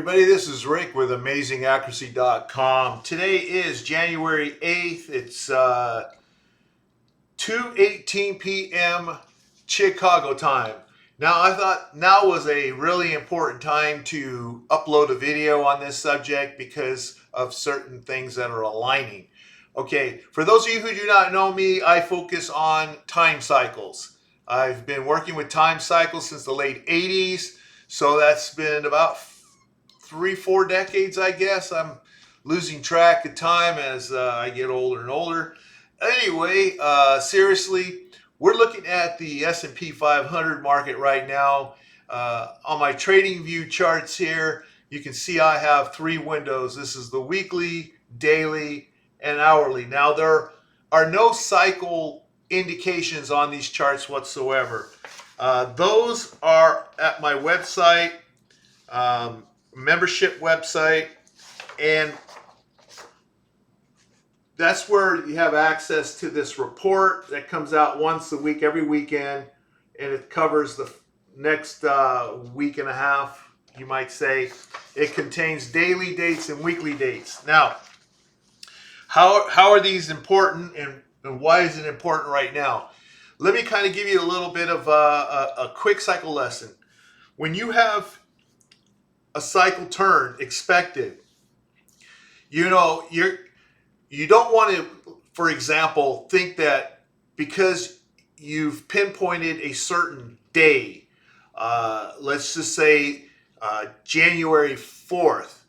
everybody, this is Rick with AmazingAccuracy.com. Today is January 8th. It's 2:18 p.m. Chicago time. Now, I thought now was a really important time to upload a video on this subject because of certain things that are aligning. Okay, for those of you who do not know me, I focus on time cycles. I've been working with time cycles since the late 80s, so that's been about 3-4 decades, I guess. I'm losing track of time as I get older and older. Anyway, seriously, we're looking at the S&P 500 market right now. On my trading view charts here, you can see I have three windows. This is the weekly, daily, and hourly. Now, there are no cycle indications on these charts whatsoever. Those are at my website, membership website, and that's where you have access to this report that comes out once a week, every weekend, and it covers the next week and a half, you might say. It contains daily dates and weekly dates. Now, how are these important, and why is it important right now? Let me kind of give you a little bit of a quick cycle lesson. When you have a cycle turn expected, you don't want to, for example, think that because you've pinpointed a certain day, let's just say January 4th,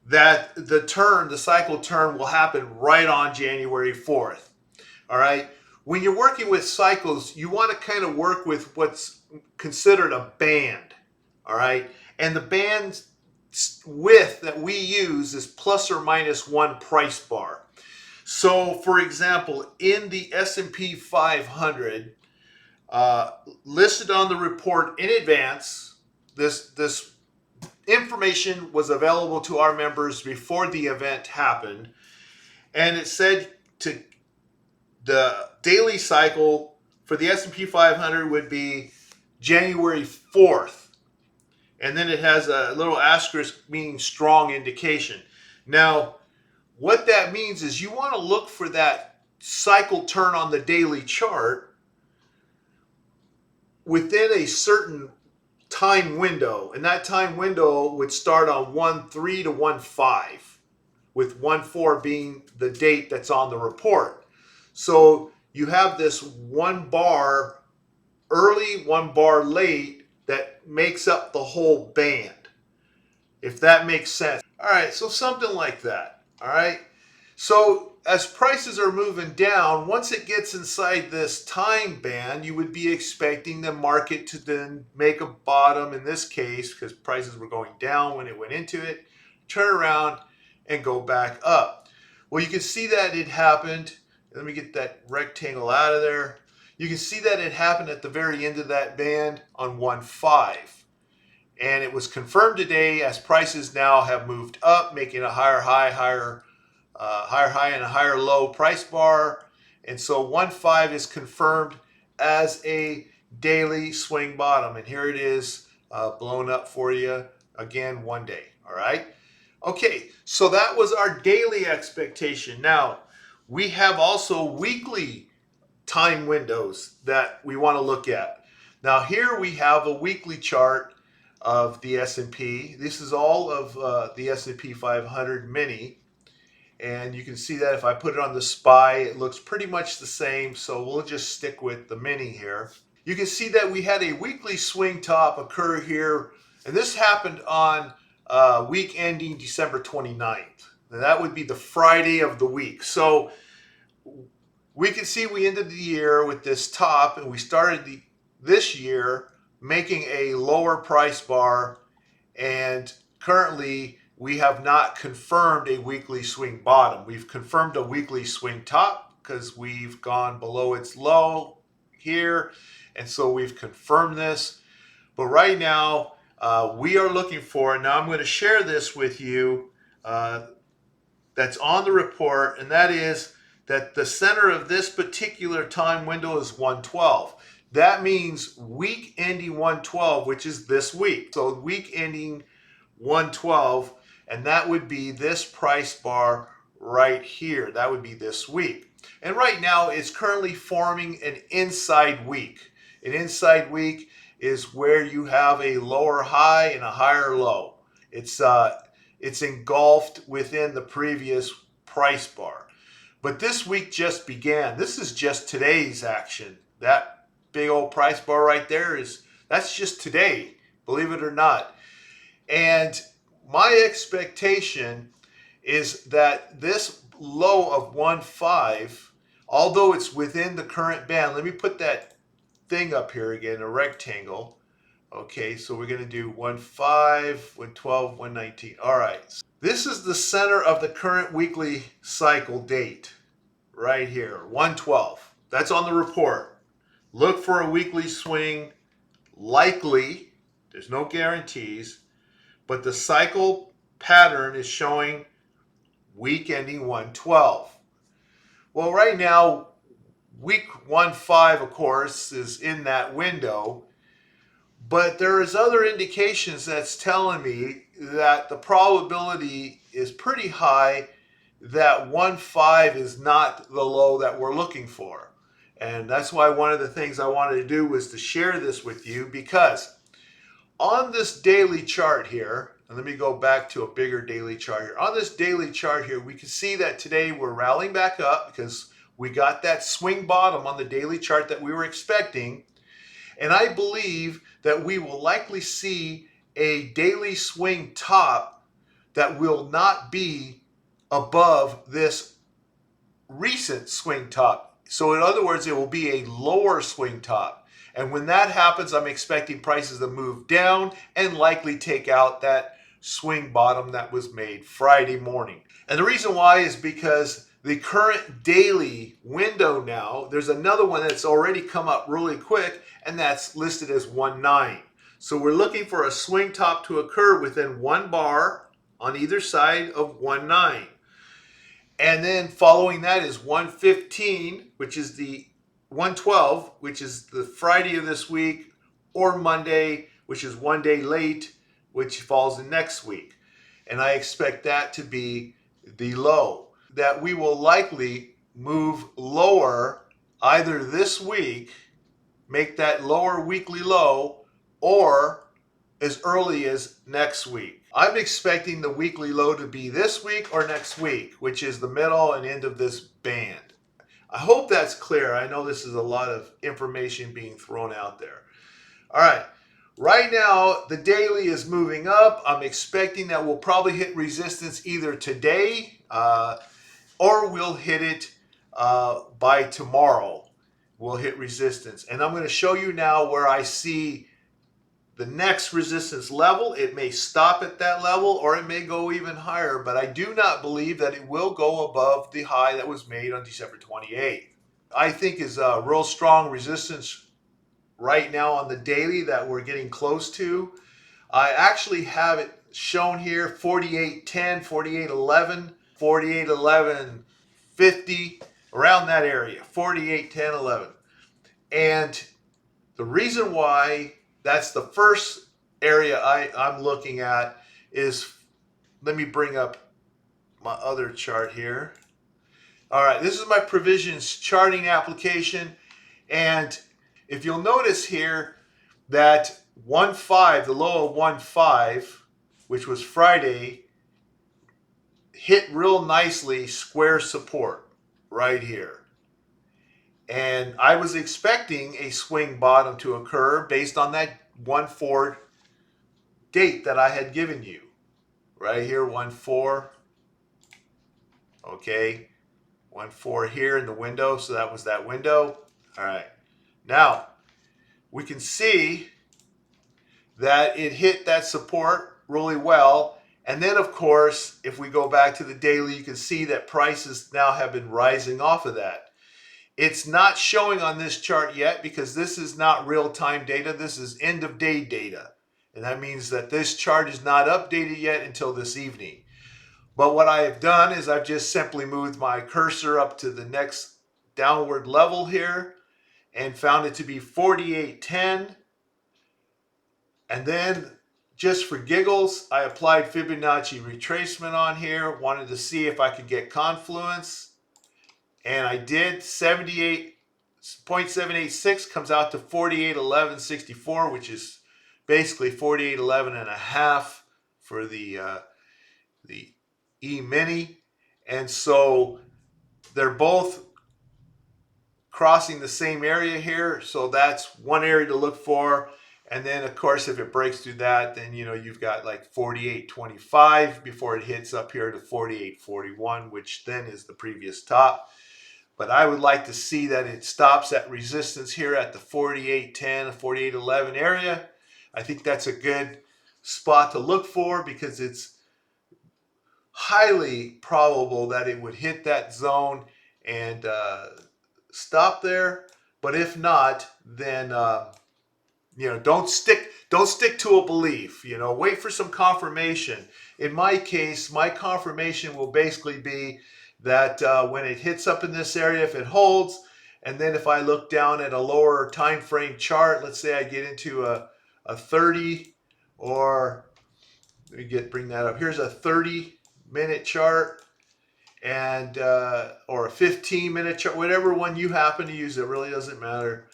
that the cycle turn will happen right on January 4th. All right. When you're working with cycles, you want to kind of work with what's considered a band. All right. And the band's width that we use is plus or minus one price bar. So, for example, in the S&P 500, listed on the report in advance, this information was available to our members before the event happened, and it said to the daily cycle for the S&P 500 would be January 4th. And then it has a little asterisk meaning strong indication. Now, what that means is you want to look for that cycle turn on the daily chart within a certain time window. And that time window would start on 1/3 to 1/5, with 1/4 being the date that's on the report. So you have this one bar early, one bar late, that makes up the whole band, if that makes sense. All right, so something like that. All right, so as prices are moving down, once it gets inside this time band, you would be expecting the market to then make a bottom, in this case, because prices were going down when it went into it, turn around and go back up. Well, you can see that it happened. Let me get that rectangle out of there. You can see that it happened at the very end of that band on 1/5. And it was confirmed today as prices now have moved up, making a higher high, higher high, and a higher low price bar. And so 1/5 is confirmed as a daily swing bottom. And here it is blown up for you again one day. All right. Okay, so that was our daily expectation. Now, we have also weekly time windows that we want to look at. Now, here we have a weekly chart of the S&P. This is all of the S&P 500 mini, and you can see that if I put it on the SPY, it looks pretty much the same, so we'll just stick with the mini here. You can see that we had a weekly swing top occur here, and this happened on week ending December 29th. And that would be the Friday of the week. So we can see we ended the year with this top, and we started this year making a lower price bar, and currently we have not confirmed a weekly swing bottom. We've confirmed a weekly swing top because we've gone below its low here, and so we've confirmed this. But right now we are looking for, now I'm going to share this with you, that's on the report, and that is that the center of this particular time window is 112. That means week ending 112, which is this week. So week ending 112, and that would be this price bar right here. That would be this week. And right now it's currently forming an inside week. An inside week is where you have a lower high and a higher low. It's engulfed within the previous price bar. But this week just began. This is just today's action. That big old price bar right there that's just today, believe it or not. And my expectation is that this low of 1.5, although it's within the current band, let me put that thing up here again, a rectangle. Okay, so we're going to do 1.5, 112, 119. All right. This is the center of the current weekly cycle date right here, 112. That's on the report. Look for a weekly swing, likely. There's no guarantees, but the cycle pattern is showing week ending 112. Well, right now, week 1.5, of course, is in that window, but there is other indications that's telling me that the probability is pretty high that 1.5 is not the low that we're looking for. And that's why one of the things I wanted to do was to share this with you, because on this daily chart here, and let me go back to a bigger daily chart here. On this daily chart here, we can see that today we're rallying back up because we got that swing bottom on the daily chart that we were expecting. And I believe that we will likely see a daily swing top that will not be above this recent swing top. So in other words, it will be a lower swing top. And when that happens, I'm expecting prices to move down and likely take out that swing bottom that was made Friday morning. And the reason why is because the current daily window now, there's another one that's already come up really quick, and that's listed as 1.9. So we're looking for a swing top to occur within one bar on either side of 1.9. And then following that is 1.15, which is the 1.12, which is the Friday of this week, or Monday, which is one day late, which falls in next week. And I expect that to be the low. That we will likely move lower either this week, make that lower weekly low, or as early as next week. I'm expecting the weekly low to be this week or next week, which is the middle and end of this band. I hope that's clear. I know this is a lot of information being thrown out there. All right. Right now, the daily is moving up. I'm expecting that we'll probably hit resistance either today or we'll hit it by tomorrow. We'll hit resistance. And I'm going to show you now where I see the next resistance level. It may stop at that level or it may go even higher, but I do not believe that it will go above the high that was made on December 28th. I think is a real strong resistance right now on the daily that we're getting close to. I actually have it shown here, 48.10, 48.11, 48.11.50, around that area, 48.10, 11. And the reason why that's the first area I'm looking at is, let me bring up my other chart here. All right, this is my provisions charting application. And if you'll notice here that 1.5, the low of 1.5, which was Friday, hit real nicely square support right here. And I was expecting a swing bottom to occur based on that 1.4 date that I had given you. Right here, 1.4. Okay, 1.4 here in the window. So that was that window. All right. Now, we can see that it hit that support really well. And then, of course, if we go back to the daily, you can see that prices now have been rising off of that. It's not showing on this chart yet because this is not real-time data. This is end-of-day data. And that means that this chart is not updated yet until this evening. But what I have done is I've just simply moved my cursor up to the next downward level here and found it to be 48.10. And then just for giggles, I applied Fibonacci retracement on here. Wanted to see if I could get confluence. And I did. 78.786 comes out to 48.1164, which is basically 48.11 and a half for the E-mini. And so they're both crossing the same area here. So that's one area to look for. And then, of course, if it breaks through that, then, you know, you've got like 48.25 before it hits up here to 48.41, which then is the previous top. But I would like to see that it stops at resistance here at the 48.10, 48.11 area. I think that's a good spot to look for because it's highly probable that it would hit that zone and stop there. But if not, then you know, don't stick to a belief. You know, wait for some confirmation. In my case, my confirmation will basically be that when it hits up in this area, if it holds, and then if I look down at a lower time frame chart, let's say I get into a 30, or let me bring that up. Here's a 30-minute chart, and or a 15-minute chart, whatever one you happen to use, it really doesn't matter.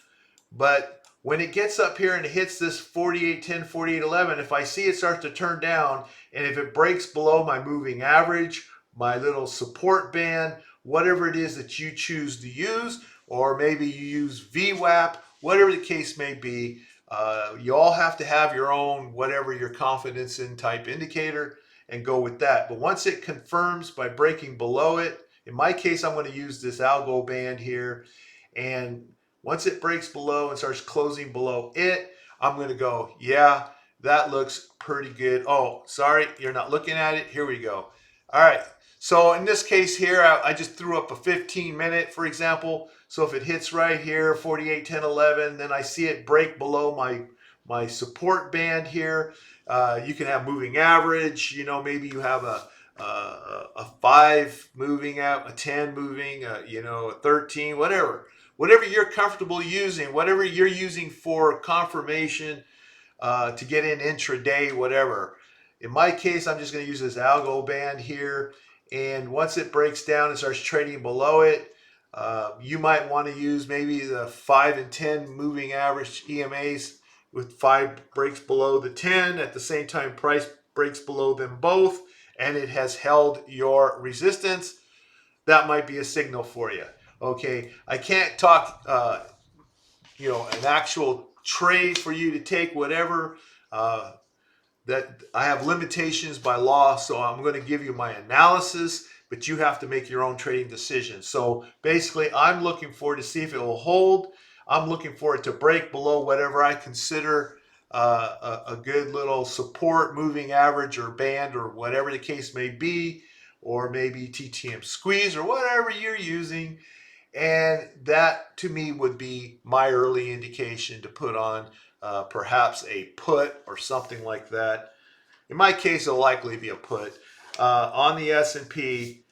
But when it gets up here and it hits this 48.10, 48.11, if I see it start to turn down, and if it breaks below my moving average, my little support band, whatever it is that you choose to use, or maybe you use VWAP, whatever the case may be, you all have to have your own, whatever your confidence in type indicator, and go with that. But once it confirms by breaking below it, in my case, I'm going to use this algo band here, and once it breaks below and starts closing below it, I'm going to go, yeah, that looks pretty good. Oh, sorry, you're not looking at it. Here we go. All right. So in this case here, I just threw up a 15-minute, for example. So if it hits right here, 48.10.11, then I see it break below my support band here. You can have moving average. You know, maybe you have a 5 moving out, a 10 moving, you know, a 13, whatever. Whatever you're comfortable using, whatever you're using for confirmation to get in intraday, whatever. In my case, I'm just going to use this algo band here. And once it breaks down and starts trading below it, you might want to use maybe the 5 and 10 moving average EMAs with 5 breaks below the 10. At the same time, price breaks below them both, and it has held your resistance. That might be a signal for you. Okay, I can't talk, you know, an actual trade for you to take, whatever. That I have limitations by law, so I'm going to give you my analysis, but you have to make your own trading decision. So basically, I'm looking for to see if it will hold. I'm looking for it to break below whatever I consider a good little support, moving average, or band, or whatever the case may be, or maybe TTM squeeze, or whatever you're using. And that, to me, would be my early indication to put on perhaps a put or something like that. In my case, it'll likely be a put on the S&P,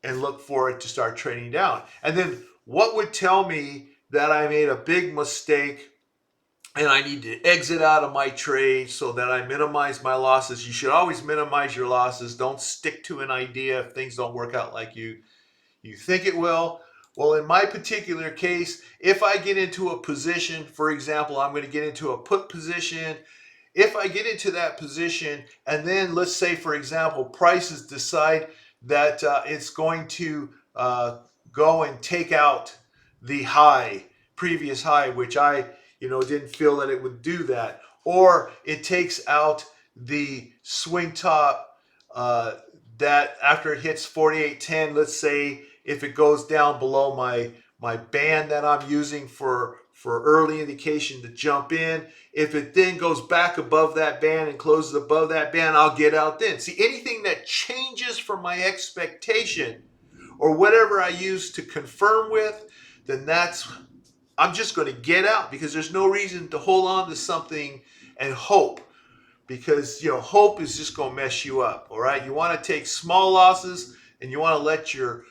and look for it to start trading down. And then what would tell me that I made a big mistake and I need to exit out of my trade so that I minimize my losses? You should always minimize your losses. Don't stick to an idea if things don't work out like you think it will. Well, in my particular case, if I get into a position, for example, I'm going to get into a put position. If I get into that position, and then let's say, for example, prices decide that it's going to go and take out the high, previous high, which I, didn't feel that it would do that, or it takes out the swing top that after it hits 48.10, let's say, if it goes down below my band that I'm using for early indication to jump in, if it then goes back above that band and closes above that band, I'll get out then. See, anything that changes from my expectation or whatever I use to confirm with, then I'm just going to get out, because there's no reason to hold on to something and hope, because hope is just going to mess you up. All right, you want to take small losses and you want to let your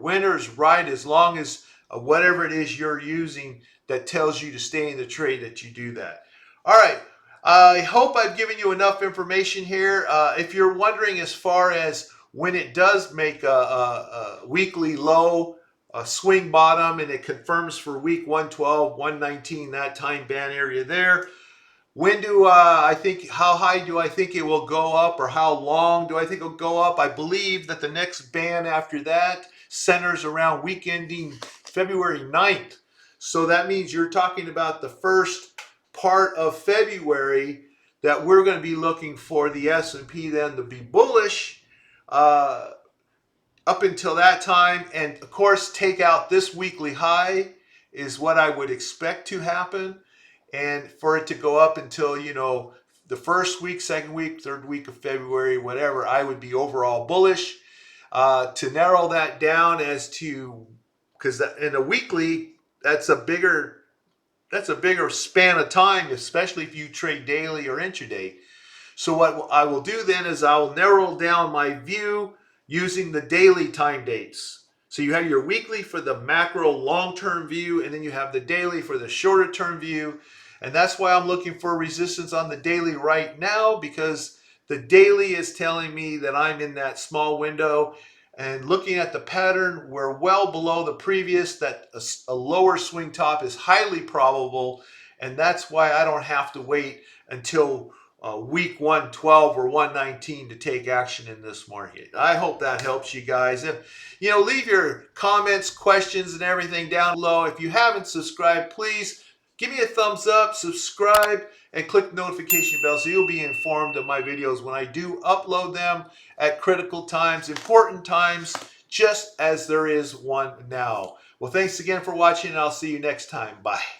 winners ride, as long as whatever it is you're using that tells you to stay in the trade, that you do that. All right, I hope I've given you enough information here. If you're wondering as far as when it does make a weekly low, a swing bottom, and it confirms for week 112, 119, that time band area there, when do I think, how high do I think it will go up, or how long do I think it'll go up? I believe that the next band after that centers around week ending February 9th. So that means you're talking about the first part of February that we're going to be looking for the S&P then to be bullish uh, up until that time. And of course, take out this weekly high is what I would expect to happen, and for it to go up until, you know, the first week, second week, third week of February, whatever, I would be overall bullish. To narrow that down as to, because in a weekly, that's a bigger span of time, especially if you trade daily or intraday. So what I will do then is I will narrow down my view using the daily time dates. So you have your weekly for the macro long-term view, and then you have the daily for the shorter term view. And that's why I'm looking for resistance on the daily right now, because the daily is telling me that I'm in that small window. And looking at the pattern, we're well below the previous, that a lower swing top is highly probable. And that's why I don't have to wait until week 112 or 119 to take action in this market. I hope that helps you guys. If, you know, leave your comments, questions, and everything down below. If you haven't subscribed, please give me a thumbs up, subscribe, and click the notification bell so you'll be informed of my videos when I do upload them at critical times, important times, just as there is one now. Well, thanks again for watching, and I'll see you next time. Bye.